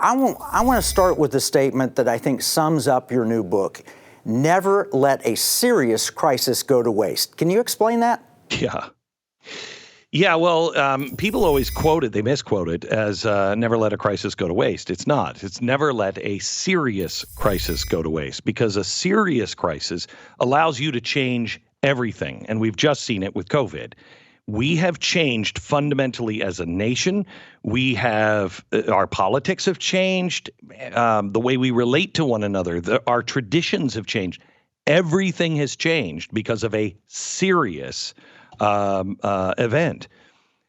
I want to start with a statement that I think sums up your new book. Never let a serious crisis go to waste. Can you explain that? Yeah. Yeah, well, people always quote it, they misquote it as never let a crisis go to waste. It's not. It's never let a serious crisis go to waste, because a serious crisis allows you to change everything. And we've just seen it with COVID. We have changed fundamentally as a nation. We have our politics have changed, the way we relate to one another, our traditions have changed. Everything has changed because of a serious event.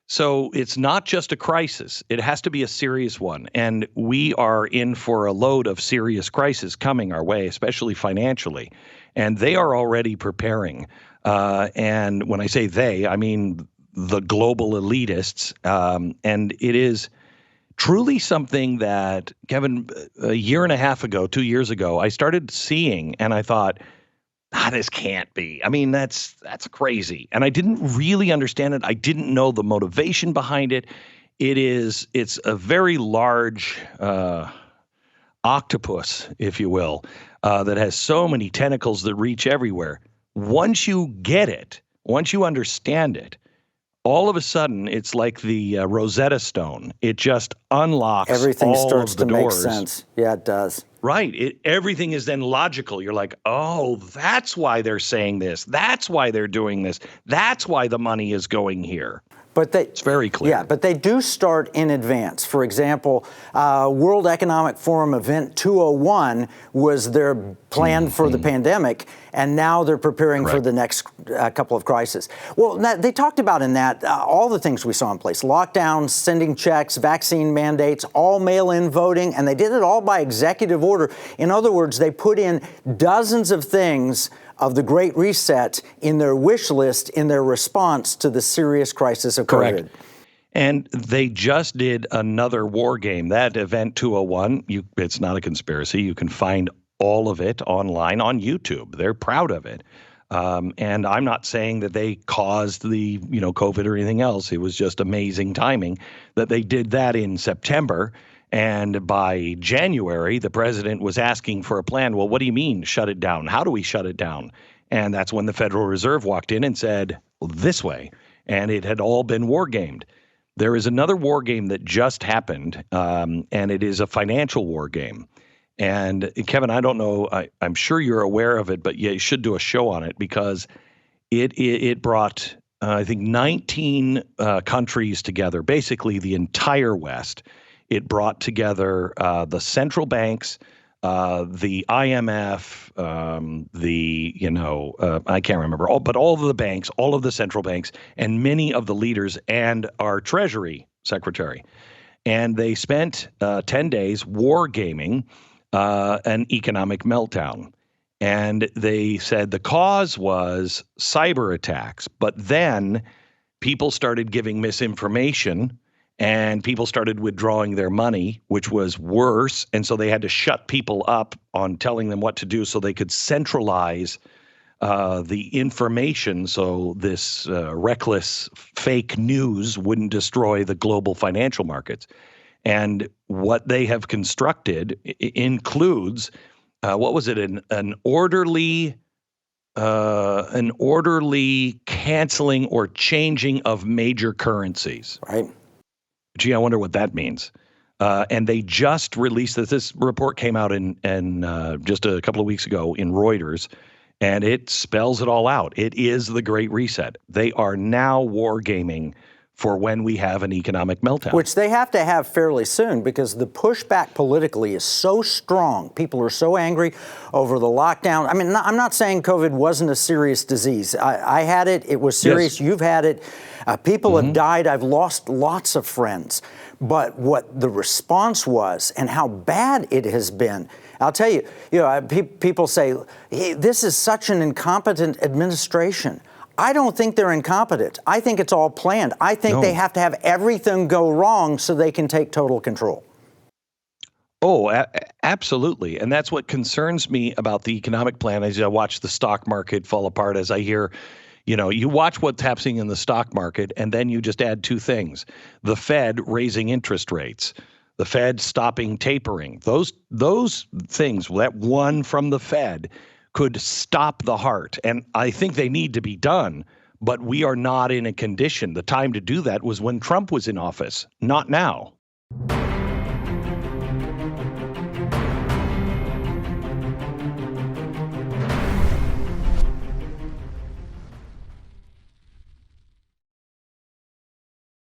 So it's not just a crisis. It has to be a serious one. And we are in for a load of serious crises coming our way, especially financially. And they are already preparing. And when I say they, I mean the global elitists. And it is truly something that, Kevin, a year and a half ago, 2 years ago, I started seeing, and I thought, this can't be. I mean, that's crazy. And I didn't really understand it. I didn't know the motivation behind it. It's a very large octopus, if you will, that has so many tentacles that reach everywhere. Once you get it, once you understand it, all of a sudden, it's like the Rosetta Stone. It just unlocks everything all starts of the to doors. make sense. Yeah, it does. Right. Everything is then logical. You're like, oh, that's why they're saying this. That's why they're doing this. That's why the money is going here. But it's very clear. Yeah, but they do start in advance. For example, World Economic Forum Event 201 was their plan for the pandemic, and now they're preparing for the next couple of crises. Well, they talked about in that all the things we saw in place: lockdowns, sending checks, vaccine mandates, all mail-in voting, and they did it all by executive order. In other words, they put in dozens of things of the Great Reset in their wish list in their response to the serious crisis of COVID. Correct. And they just did another war game. That Event 201, it's not a conspiracy. You can find all of it online on YouTube. They're proud of it. And I'm not saying that they caused the, COVID or anything else. It was just amazing timing that they did that in September. And by January, the president was asking for a plan. Well, what do you mean shut it down? How do we shut it down? And that's when the Federal Reserve walked in and said, well, this way. And it had all been war gamed. There is another war game that just happened, and it is a financial war game. And Kevin, I don't know, I'm sure you're aware of it, but you should do a show on it, because it brought, I think, 19 countries together, basically the entire West. It brought together the central banks, the IMF, I can't remember, but all of the banks, all of the central banks, and many of the leaders and our Treasury Secretary. And they spent 10 days war gaming an economic meltdown. And they said the cause was cyber attacks. But then people started giving misinformation, and people started withdrawing their money, which was worse. And so they had to shut people up on telling them what to do so they could centralize the information, so this reckless fake news wouldn't destroy the global financial markets. And what they have constructed includes, what was it, an orderly canceling or changing of major currencies. Right. Gee, I wonder what that means. And they just released this. This report came out in just a couple of weeks ago in Reuters, and it spells it all out. It is the Great Reset. They are now wargaming for when we have an economic meltdown. Which they have to have fairly soon, because the pushback politically is so strong. People are so angry over the lockdown. I mean, I'm not saying COVID wasn't a serious disease. I had it. It was serious. Yes. You've had it. People have died. I've lost lots of friends. But what the response was and how bad it has been, I'll tell you, people say, hey, this is such an incompetent administration. I don't think they're incompetent. I think it's all planned. I think they have to have everything go wrong so they can take total control. Oh, absolutely. And that's what concerns me about the economic plan. As I watch the stock market fall apart, as I hear, you watch what's happening in the stock market, and then you just add two things: the Fed raising interest rates. the Fed stopping tapering. Those things, that one from the Fed, could stop the heart. And I think they need to be done, but we are not in a condition. The time to do that was when Trump was in office, not now.